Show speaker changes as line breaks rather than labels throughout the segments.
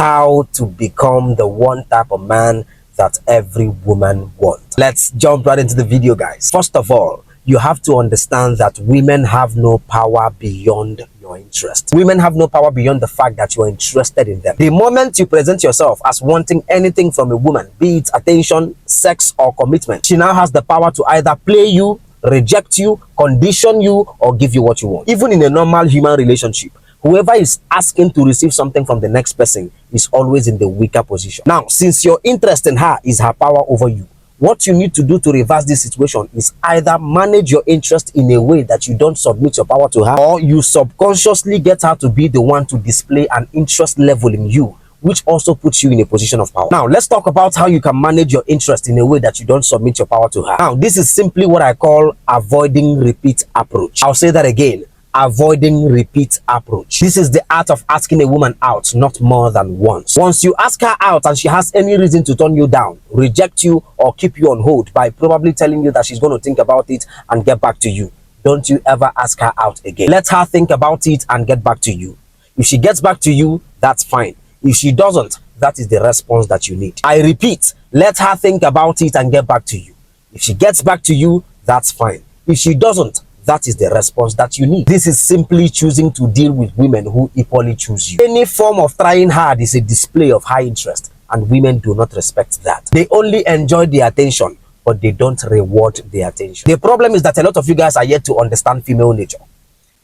how to become the one type of man that every woman wants. Let's jump right into the video, guys. First of all, you have to understand that women have no power beyond your interest. Women have no power beyond the fact that you are interested in them. The moment you present yourself as wanting anything from a woman, be it attention, sex, or commitment, she now has the power to either play you, reject you, condition you, or give you what you want. Even in a normal human relationship, whoever is asking to receive something from the next person is always in the weaker position. Now, since your interest in her is her power over you, what you need to do to reverse this situation is either manage your interest in a way that you don't submit your power to her, or you subconsciously get her to be the one to display an interest level in you, which also puts you in a position of power. Now, let's talk about how you can manage your interest in a way that you don't submit your power to her. Now, this is simply what I call avoiding repeat approach. I'll say that again. Avoiding repeat approach. This is the art of asking a woman out not more than once. Once you ask her out and she has any reason to turn you down, reject you, or keep you on hold by probably telling you that she's going to think about it and get back to you, don't you ever ask her out again. Let her think about it and get back to you. If she gets back to you, that's fine. If she doesn't, that is the response that you need. I repeat, let her think about it and get back to you. If she gets back to you, that's fine. If she doesn't, that is the response that you need. This is simply choosing to deal with women who equally choose you. Any form of trying hard is a display of high interest, and women do not respect that. They only enjoy the attention, but they don't reward the attention. The problem is that a lot of you guys are yet to understand female nature.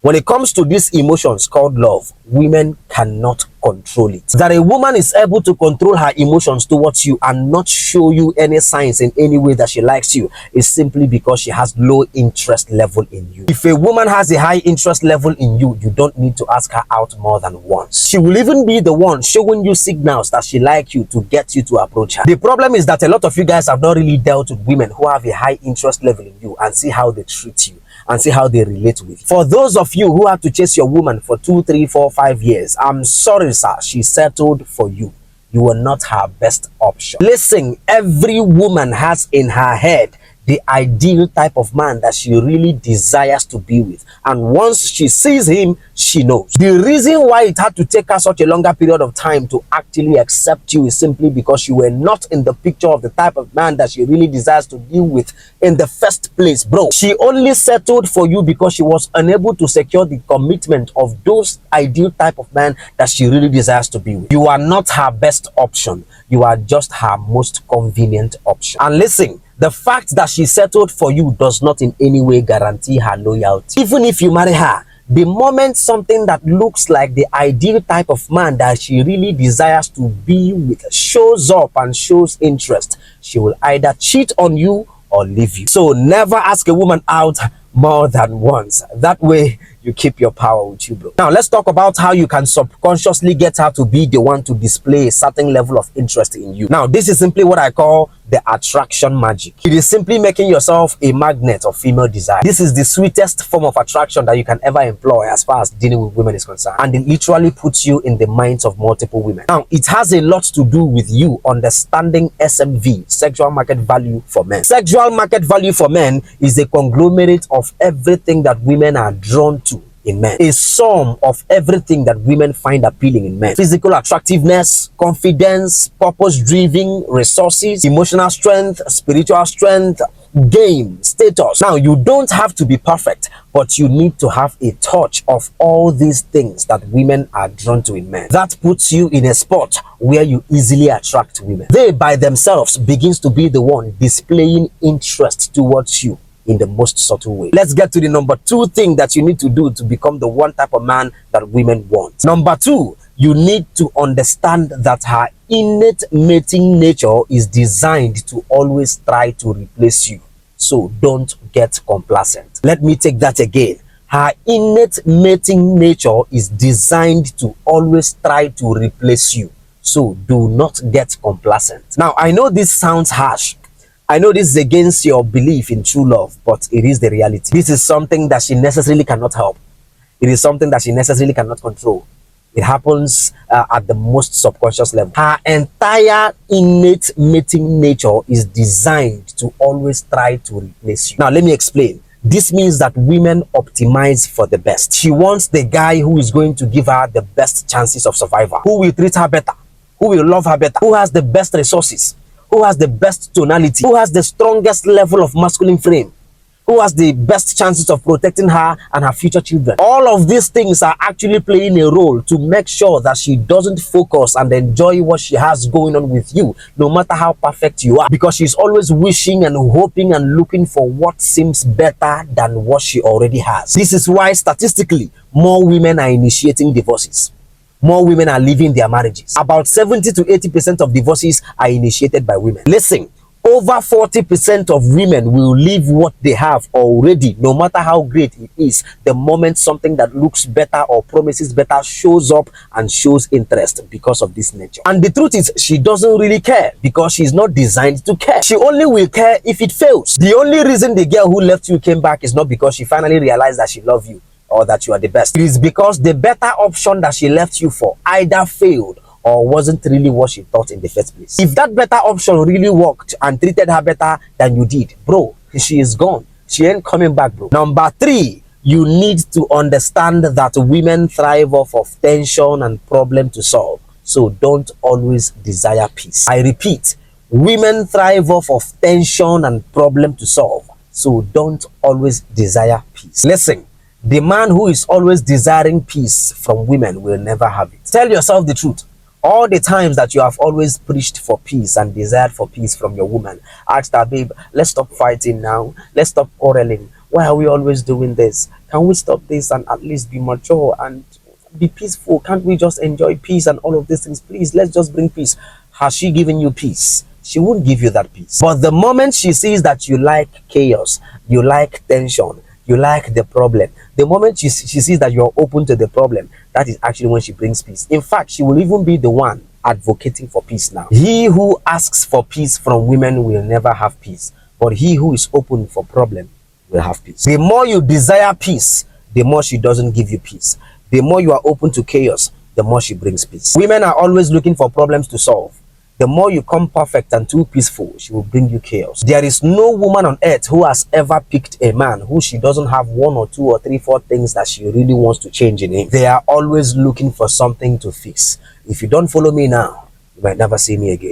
When it comes to these emotions called love, women cannot control it. That a woman is able to control her emotions towards you and not show you any signs in any way that she likes you is simply because she has low interest level in you. If a woman has a high interest level in you, you don't need to ask her out more than once. She will even be the one showing you signals that she likes you to get you to approach her. The problem is that a lot of you guys have not really dealt with women who have a high interest level in you and see how they treat you and see how they relate with you. For those of you who have to chase your woman for 2, 3, 4, 5 years, I'm sorry, sir, she settled for you. You were not her best option. Listen, every woman has in her head the ideal type of man that she really desires to be with, and once she sees him, she knows. The reason why it had to take her such a longer period of time to actually accept you is simply because you were not in the picture of the type of man that she really desires to deal with in the first place, bro. She only settled for you because she was unable to secure the commitment of those ideal type of man that she really desires to be with. You are not her best option. You are just her most convenient option. And listen, the fact that she settled for you does not in any way guarantee her loyalty. Even if you marry her, the moment something that looks like the ideal type of man that she really desires to be with shows up and shows interest, she will either cheat on you or leave you. So never ask a woman out more than once. That way you keep your power with you, bro. Now let's talk about how you can subconsciously get her to be the one to display a certain level of interest in you. Now this is simply what I call the attraction magic. It is simply making yourself a magnet of female desire. This is the sweetest form of attraction that you can ever employ as far as dealing with women is concerned, and it literally puts you in the minds of multiple women. Now it has a lot to do with you understanding SMV, sexual market value for men. Sexual market value for men is a conglomerate of everything that women are drawn to in men, a sum of everything that women find appealing in men: physical attractiveness, confidence, purpose-driven, resources, emotional strength, spiritual strength, game, status. Now you don't have to be perfect, but you need to have a touch of all these things that women are drawn to in men. That puts you in a spot where you easily attract women. They by themselves begins to be the one displaying interest towards you in the most subtle way. Let's get to the number 2 thing that you need to do to become the one type of man that women want. Number 2, you need to understand that her innate mating nature is designed to always try to replace you. So don't get complacent. Let me take that again. Her innate mating nature is designed to always try to replace you. So do not get complacent. Now I know this sounds harsh. I know this is against your belief in true love, but it is the reality. This is something that she necessarily cannot help. It is something that she necessarily cannot control. It happens at the most subconscious level. Her entire innate mating nature is designed to always try to replace you. Now, let me explain. This means that women optimize for the best. She wants the guy who is going to give her the best chances of survival, who will treat her better, who will love her better, who has the best resources, who has the best tonality, who has the strongest level of masculine frame, who has the best chances of protecting her and her future children. All of these things are actually playing a role to make sure that she doesn't focus and enjoy what she has going on with you, no matter how perfect you are, because she's always wishing and hoping and looking for what seems better than what she already has. This is why statistically more women are initiating divorces. More women are leaving their marriages. About 70 to 80% of divorces are initiated by women. Listen, over 40% of women will leave what they have already, no matter how great it is, the moment something that looks better or promises better shows up and shows interest because of this nature. And the truth is, she doesn't really care because she's not designed to care. She only will care if it fails. The only reason the girl who left you came back is not because she finally realized that she loves you or that you are the best. It is because the better option that she left you for either failed or wasn't really what she thought in the first place. If that better option really worked and treated her better than you did, bro, she is gone. She ain't coming back, bro. Number 3, you need to understand that women thrive off of tension and problem to solve. So don't always desire peace. I repeat, women thrive off of tension and problem to solve. So don't always desire peace. Listen, the man who is always desiring peace from women will never have it. Tell yourself the truth. All the times that you have always preached for peace and desired for peace from your woman, asked her, babe, let's stop fighting now. Let's stop quarreling. Why are we always doing this? Can we stop this and at least be mature and be peaceful? Can't we just enjoy peace and all of these things? Please, let's just bring peace. Has she given you peace? She won't give you that peace. But the moment she sees that you like chaos, you like tension, you like the problem, the moment she sees that you're open to the problem, that is actually when she brings peace. In fact, she will even be the one advocating for peace now. He who asks for peace from women will never have peace, but he who is open for problem will have peace. The more you desire peace, the more she doesn't give you peace. The more you are open to chaos, the more she brings peace. Women are always looking for problems to solve. The more you come perfect and too peaceful, she will bring you chaos. There is no woman on earth who has ever picked a man who she doesn't have 1 or 2 or 3, 4 things that she really wants to change in him. They are always looking for something to fix. If you don't follow me now, you might never see me again.